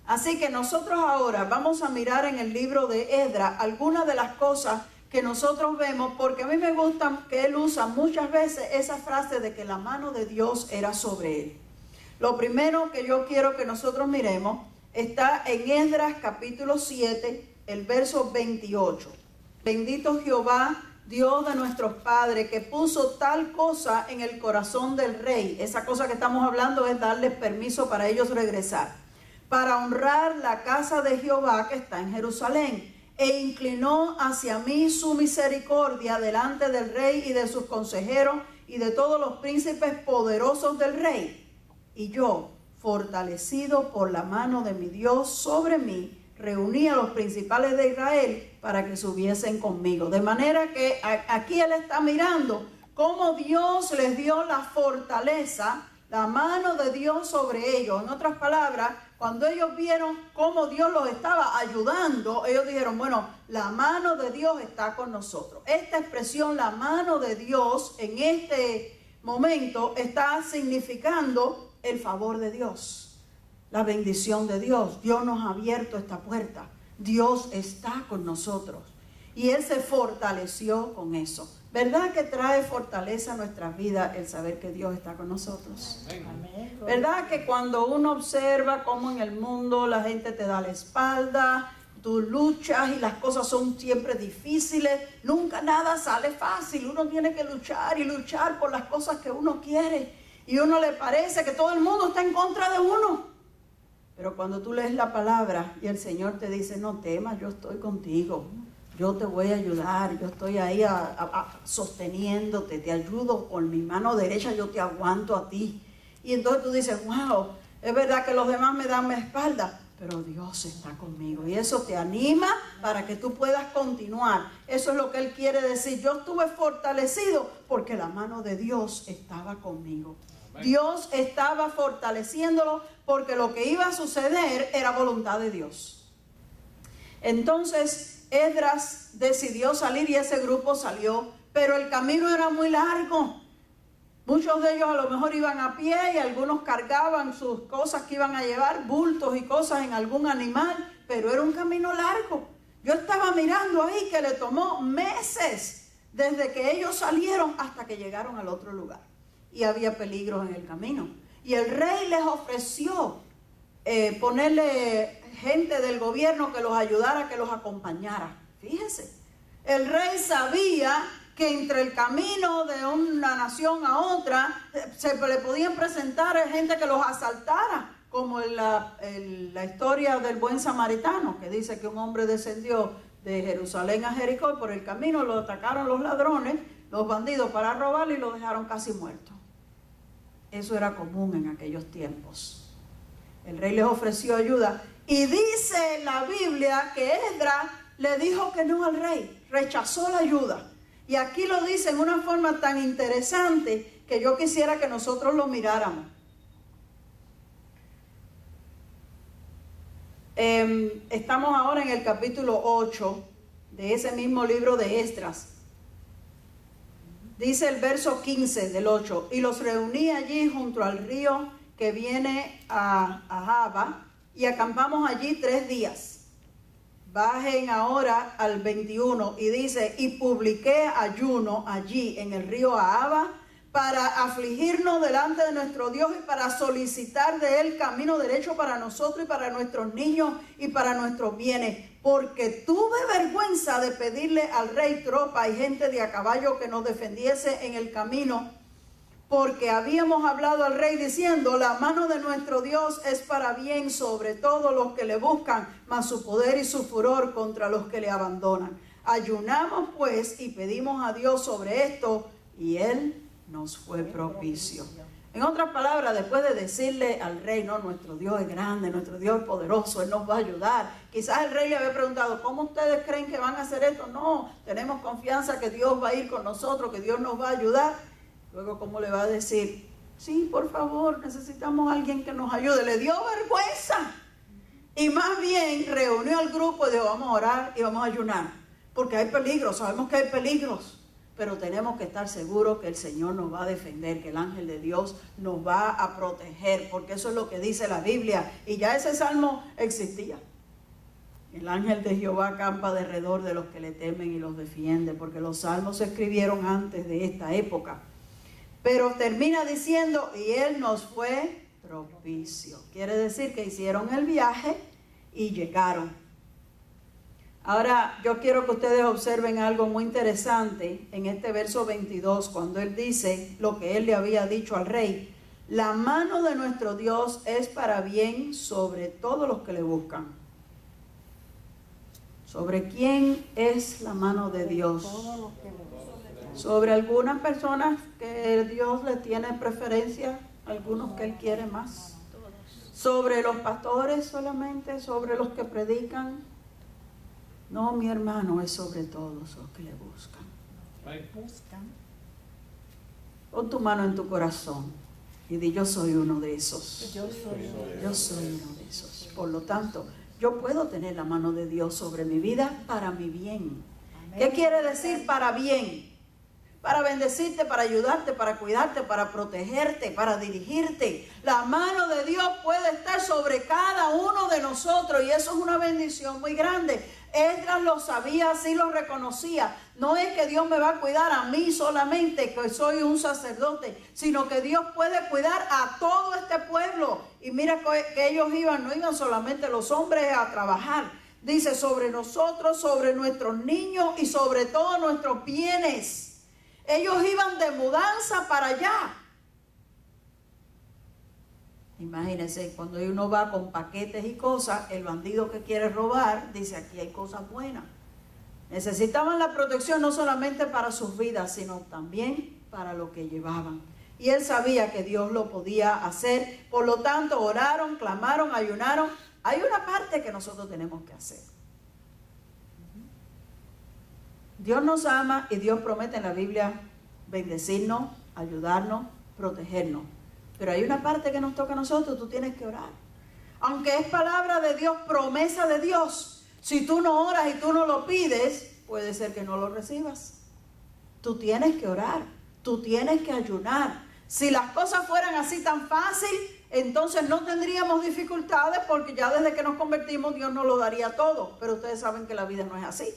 Así que nosotros ahora vamos a mirar en el libro de Esdras algunas de las cosas que nosotros vemos, porque a mí me gusta que él usa muchas veces esa frase de que la mano de Dios era sobre él. Lo primero que yo quiero que nosotros miremos está en Esdras capítulo 7, el verso 28. Bendito Jehová, Dios de nuestros padres, que puso tal cosa en el corazón del rey. Esa cosa que estamos hablando es darles permiso para ellos regresar, para honrar la casa de Jehová que está en Jerusalén. E inclinó hacia mí su misericordia delante del rey y de sus consejeros y de todos los príncipes poderosos del rey. Y yo, fortalecido por la mano de mi Dios sobre mí, reuní a los principales de Israel para que subiesen conmigo. De manera que aquí él está mirando cómo Dios les dio la fortaleza, la mano de Dios sobre ellos. En otras palabras, cuando ellos vieron cómo Dios los estaba ayudando, ellos dijeron, bueno, la mano de Dios está con nosotros. Esta expresión, la mano de Dios, en este momento está significando el favor de Dios, la bendición de Dios. Dios nos ha abierto esta puerta. Dios está con nosotros. Y él se fortaleció con eso. ¿Verdad que trae fortaleza a nuestras vidas el saber que Dios está con nosotros? Amén. ¿Verdad que cuando uno observa cómo en el mundo la gente te da la espalda, tú luchas y las cosas son siempre difíciles, nunca nada sale fácil, uno tiene que luchar y luchar por las cosas que uno quiere y a uno le parece que todo el mundo está en contra de uno? Pero cuando tú lees la palabra y el Señor te dice, no temas, yo estoy contigo, yo te voy a ayudar, yo estoy ahí sosteniéndote, te ayudo con mi mano derecha, yo te aguanto a ti. Y entonces tú dices, wow, es verdad que los demás me dan mi espalda, pero Dios está conmigo. Y eso te anima para que tú puedas continuar. Eso es lo que Él quiere decir. Yo estuve fortalecido porque la mano de Dios estaba conmigo. Dios estaba fortaleciéndolo porque lo que iba a suceder era voluntad de Dios. Entonces Esdras decidió salir y ese grupo salió, pero el camino era muy largo. Muchos de ellos a lo mejor iban a pie y algunos cargaban sus cosas que iban a llevar, bultos y cosas en algún animal, pero era un camino largo. Yo estaba mirando ahí que le tomó meses desde que ellos salieron hasta que llegaron al otro lugar. Y había peligros en el camino. Y el rey les ofreció ponerle gente del gobierno que los ayudara, que los acompañara. Fíjese, el rey sabía que entre el camino de una nación a otra se le podían presentar gente que los asaltara, como en la historia del buen samaritano, que dice que un hombre descendió de Jerusalén a Jericó y por el camino lo atacaron los ladrones, los bandidos, para robarlo y lo dejaron casi muerto. Eso era común en aquellos tiempos. El rey les ofreció ayuda y dice la Biblia que Esdras le dijo que no al rey, rechazó la ayuda. Y aquí lo dice en una forma tan interesante que yo quisiera que nosotros lo miráramos. Estamos ahora en el capítulo 8 de ese mismo libro de Esdras. Dice el verso 15 del 8, y los reuní allí junto al río que viene a Ahava, y acampamos allí 3 días. Bajen ahora al 21 y dice, y publiqué ayuno allí en el río Ahava para afligirnos delante de nuestro Dios y para solicitar de Él camino derecho para nosotros y para nuestros niños y para nuestros bienes, porque tuve vergüenza de pedirle al rey tropa y gente de a caballo que nos defendiese en el camino, porque habíamos hablado al rey diciendo, la mano de nuestro Dios es para bien sobre todos los que le buscan, mas su poder y su furor contra los que le abandonan. Ayunamos pues y pedimos a Dios sobre esto, y Él nos fue propicio. En otras palabras, después de decirle al rey, no, nuestro Dios es grande, nuestro Dios es poderoso, Él nos va a ayudar. Quizás el rey le había preguntado, ¿cómo ustedes creen que van a hacer esto? No, tenemos confianza que Dios va a ir con nosotros, que Dios nos va a ayudar. Luego, ¿cómo le va a decir? Sí, por favor, necesitamos a alguien que nos ayude. Le dio vergüenza. Y más bien reunió al grupo y dijo, vamos a orar y vamos a ayunar. Porque hay peligros, sabemos que hay peligros. pero tenemos que estar seguros que el Señor nos va a defender, que el ángel de Dios nos va a proteger, porque eso es lo que dice la Biblia, y ya ese salmo existía. El ángel de Jehová acampa alrededor de los que le temen y los defiende, porque los salmos se escribieron antes de esta época. Pero termina diciendo, y Él nos fue propicio. Quiere decir que hicieron el viaje y llegaron. Ahora yo quiero que ustedes observen algo muy interesante en este verso 22, cuando Él dice lo que Él le había dicho al rey. La mano de nuestro Dios es para bien sobre todos los que le buscan. ¿Sobre quién es la mano de Dios? Sobre algunas personas que Dios le tiene preferencia, algunos que Él quiere más. Sobre los pastores solamente, sobre los que predican. No, mi hermano, es sobre todos los que le buscan. Pon tu mano en tu corazón y di, yo soy uno de esos. Yo soy uno de esos. Por lo tanto, yo puedo tener la mano de Dios sobre mi vida para mi bien. ¿Qué quiere decir para bien? Para bendecirte, para ayudarte, para cuidarte, para protegerte, para dirigirte. La mano de Dios puede estar sobre cada uno de nosotros y eso es una bendición muy grande. Esdras lo sabía, así lo reconocía. No es que Dios me va a cuidar a mí solamente, que soy un sacerdote, sino que Dios puede cuidar a todo este pueblo. Y mira que ellos no iban solamente los hombres a trabajar. Dice, sobre nosotros, sobre nuestros niños y sobre todos nuestros bienes. Ellos iban de mudanza para allá. Imagínense, cuando uno va con paquetes y cosas, el bandido que quiere robar, dice, aquí hay cosas buenas. Necesitaban la protección no solamente para sus vidas, sino también para lo que llevaban. Y él sabía que Dios lo podía hacer. Por lo tanto, oraron, clamaron, ayunaron. Hay una parte que nosotros tenemos que hacer. Dios nos ama y Dios promete en la Biblia bendecirnos, ayudarnos, protegernos. Pero hay una parte que nos toca a nosotros, tú tienes que orar. Aunque es palabra de Dios, promesa de Dios, si tú no oras y tú no lo pides, puede ser que no lo recibas. Tú tienes que orar, tú tienes que ayunar. Si las cosas fueran así tan fácil, entonces no tendríamos dificultades, porque ya desde que nos convertimos Dios nos lo daría todo. Pero ustedes saben que la vida no es así.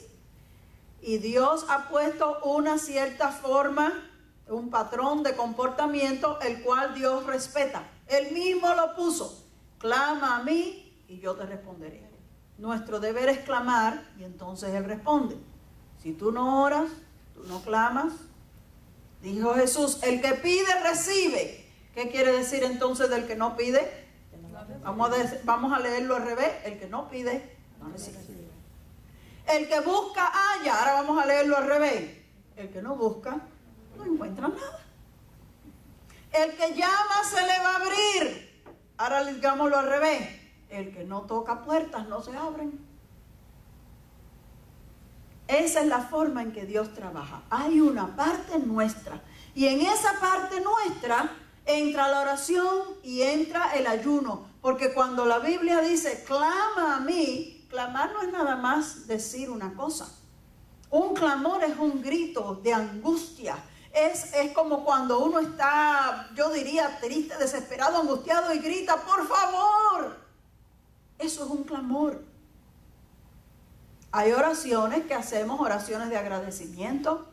Y Dios ha puesto una cierta forma, un patrón de comportamiento, el cual Dios respeta. Él mismo lo puso. Clama a mí y yo te responderé. Nuestro deber es clamar y entonces Él responde. Si tú no oras, tú no clamas. Dijo Jesús, el que pide, recibe. ¿Qué quiere decir entonces del que no pide? Vamos a leerlo al revés. El que no pide, no recibe. El que busca, halla. Ahora vamos a leerlo al revés. El que no busca, no encuentra nada. El que llama, se le va a abrir. Ahora digámoslo al revés. El que no toca puertas, no se abren. Esa es la forma en que Dios trabaja. Hay una parte nuestra. Y en esa parte nuestra entra la oración y entra el ayuno. Porque cuando la Biblia dice, clama a mí, clamar no es nada más decir una cosa. Un clamor es un grito de angustia. Es como cuando uno está, yo diría, triste, desesperado, angustiado y grita, ¡por favor! Eso es un clamor. Hay oraciones que hacemos, oraciones de agradecimiento,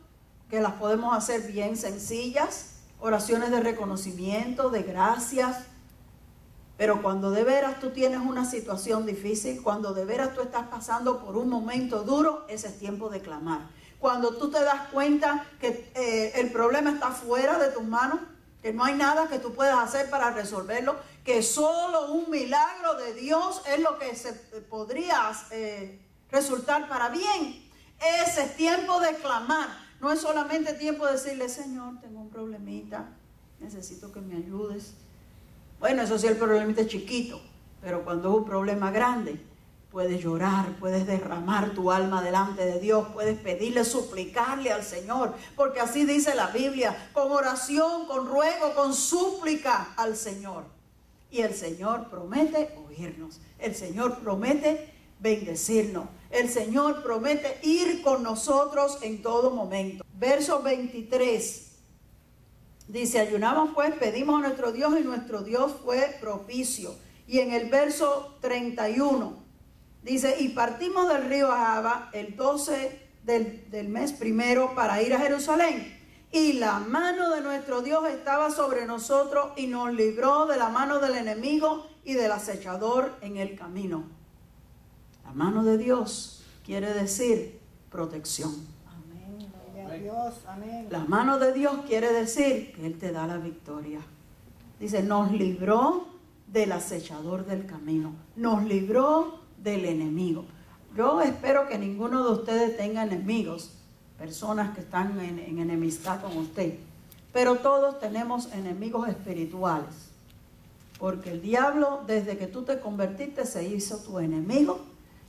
que las podemos hacer bien sencillas, oraciones de reconocimiento, de gracias. Pero cuando de veras tú tienes una situación difícil, cuando de veras tú estás pasando por un momento duro, ese es tiempo de clamar. Cuando tú te das cuenta que el problema está fuera de tus manos, que no hay nada que tú puedas hacer para resolverlo, que solo un milagro de Dios es lo que se podría resultar para bien. Ese es tiempo de clamar. No es solamente tiempo de decirle, Señor, tengo un problemita, necesito que me ayudes. Bueno, eso sí, el problemita es chiquito, pero cuando es un problema grande, puedes llorar, puedes derramar tu alma delante de Dios, puedes pedirle, suplicarle al Señor, porque así dice la Biblia, con oración, con ruego, con súplica al Señor. Y el Señor promete oírnos, el Señor promete bendecirnos, el Señor promete ir con nosotros en todo momento. verso 23. Dice, ayunamos pues, pedimos a nuestro Dios y nuestro Dios fue propicio. Y en el verso 31 dice, y partimos del río Ahava el 12 del mes primero para ir a Jerusalén. Y la mano de nuestro Dios estaba sobre nosotros y nos libró de la mano del enemigo y del acechador en el camino. La mano de Dios quiere decir protección. Dios, amén. La mano de Dios quiere decir que Él te da la victoria. Dice, nos libró del acechador del camino, nos libró del enemigo. Yo espero que ninguno de ustedes tenga enemigos, personas que están en enemistad con usted, pero todos tenemos enemigos espirituales, porque el diablo, desde que tú te convertiste, se hizo tu enemigo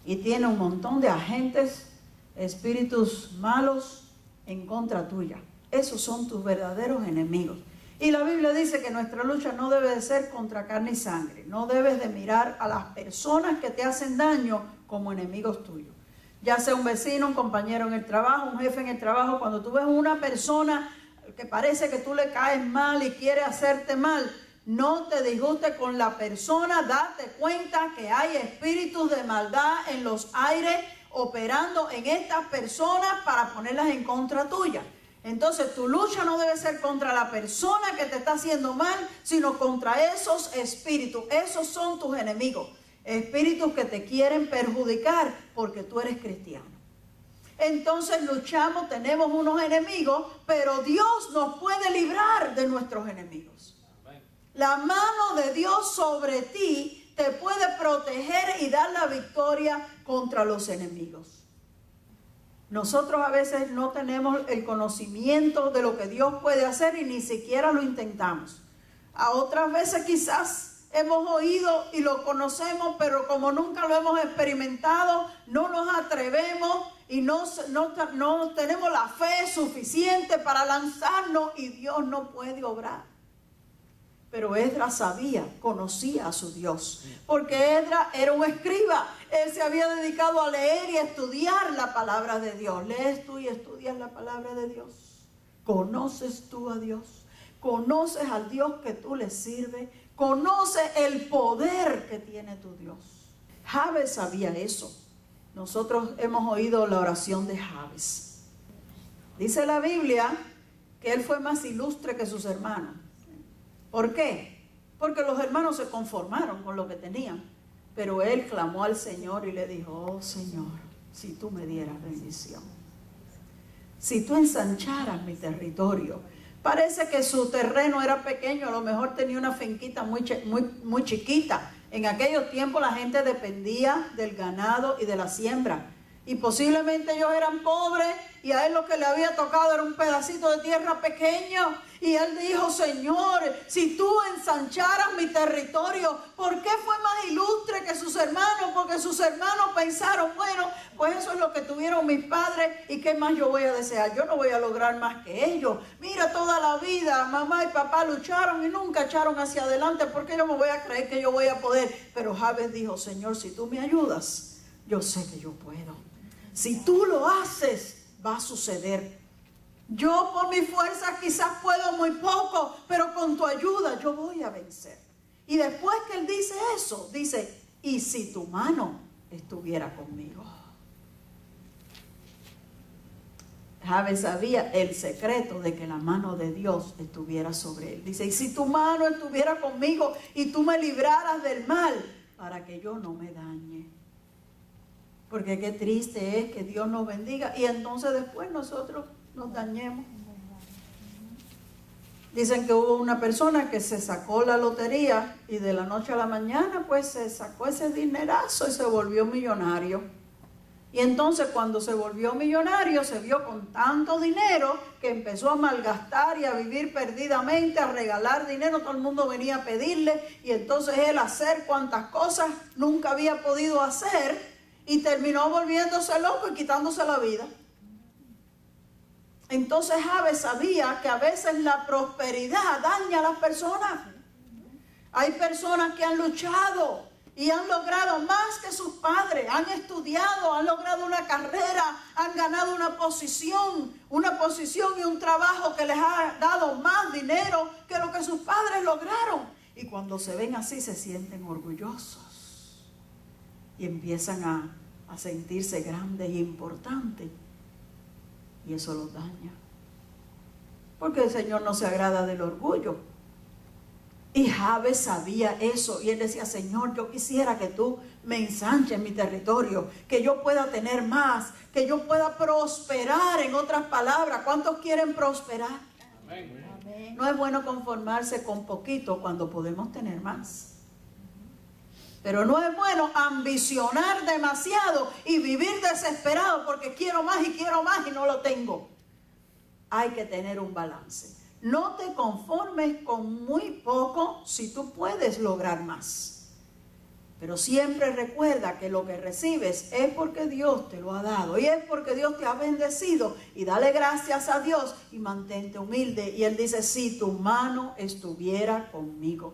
y tiene un montón de agentes, espíritus malos en contra tuya. Esos son tus verdaderos enemigos. Y la Biblia dice que nuestra lucha no debe de ser contra carne y sangre. No debes de mirar a las personas que te hacen daño como enemigos tuyos. Ya sea un vecino, un compañero en el trabajo, un jefe en el trabajo. Cuando tú ves una persona que parece que tú le caes mal y quiere hacerte mal, no te disgustes con la persona. Date cuenta que hay espíritus de maldad en los aires operando en estas personas para ponerlas en contra tuya. Entonces tu lucha no debe ser contra la persona que te está haciendo mal, sino contra esos espíritus. Esos son tus enemigos, espíritus que te quieren perjudicar porque tú eres cristiano. Entonces luchamos, tenemos unos enemigos, pero Dios nos puede librar de nuestros enemigos. La mano de Dios sobre ti te puede proteger y dar la victoria contra los enemigos. Nosotros a veces no tenemos el conocimiento de lo que Dios puede hacer y ni siquiera lo intentamos. A otras veces quizás hemos oído y lo conocemos, pero como nunca lo hemos experimentado, no nos atrevemos y no tenemos la fe suficiente para lanzarnos y Dios no puede obrar. Pero Esdras sabía, conocía a su Dios, porque Esdras era un escriba. Él se había dedicado a leer y a estudiar la palabra de Dios. ¿Lees tú y estudias la palabra de Dios? ¿Conoces tú a Dios? ¿Conoces al Dios que tú le sirves? ¿Conoces el poder que tiene tu Dios? Jabes sabía eso. Nosotros hemos oído la oración de Jabes. Dice la Biblia que él fue más ilustre que sus hermanos. ¿Por qué? Porque los hermanos se conformaron con lo que tenían. Pero él clamó al Señor y le dijo, oh Señor, si tú me dieras bendición, si tú ensancharas mi territorio. Parece que su terreno era pequeño, a lo mejor tenía una finquita muy chiquita. En aquellos tiempos la gente dependía del ganado y de la siembra. Y posiblemente ellos eran pobres y a él lo que le había tocado era un pedacito de tierra pequeño. Y él dijo, Señor, si tú ensancharas mi territorio, ¿por qué fue más ilustre que sus hermanos? Porque sus hermanos pensaron, bueno, pues eso es lo que tuvieron mis padres y ¿qué más yo voy a desear? Yo no voy a lograr más que ellos. Mira, toda la vida mamá y papá lucharon y nunca echaron hacia adelante. ¿Por qué yo me voy a creer que yo voy a poder? Pero Jabes dijo, Señor, si tú me ayudas, yo sé que yo puedo. Si tú lo haces, va a suceder. Yo por mi fuerza quizás puedo muy poco, pero con tu ayuda yo voy a vencer. Y después que él dice eso, dice, y si tu mano estuviera conmigo. Jabes sabía el secreto de que la mano de Dios estuviera sobre él. Dice, y si tu mano estuviera conmigo y tú me libraras del mal, para que yo no me dañe. Porque qué triste es que Dios nos bendiga y entonces después nosotros nos dañemos. Dicen que hubo una persona que se sacó la lotería y de la noche a la mañana pues se sacó ese dinerazo y se volvió millonario. Y entonces cuando se volvió millonario se vio con tanto dinero que empezó a malgastar y a vivir perdidamente, a regalar dinero. Todo el mundo venía a pedirle y entonces él hacer cuantas cosas nunca había podido hacer. Y terminó volviéndose loco y quitándose la vida. Entonces Jabes sabía que a veces la prosperidad daña a las personas. Hay personas que han luchado y han logrado más que sus padres, han estudiado, han logrado una carrera, han ganado una posición y un trabajo que les ha dado más dinero que lo que sus padres lograron. Y cuando se ven así se sienten orgullosos y empiezan a sentirse grandes e importantes. Y eso los daña. Porque el Señor no se agrada del orgullo. Y Jabes sabía eso. Y él decía, Señor, yo quisiera que tú me ensanches mi territorio. Que yo pueda tener más. Que yo pueda prosperar. En otras palabras, ¿cuántos quieren prosperar? Amén. No es bueno conformarse con poquito cuando podemos tener más. Pero no es bueno ambicionar demasiado y vivir desesperado porque quiero más y no lo tengo. Hay que tener un balance. No te conformes con muy poco si tú puedes lograr más. Pero siempre recuerda que lo que recibes es porque Dios te lo ha dado y es porque Dios te ha bendecido. Y dale gracias a Dios y mantente humilde. Y Él dice, si tu mano estuviera conmigo.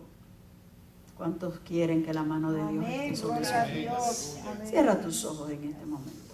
¿Cuántos quieren que la mano de Dios esté sobre Gloria a Dios. Cierra tus ojos en este momento.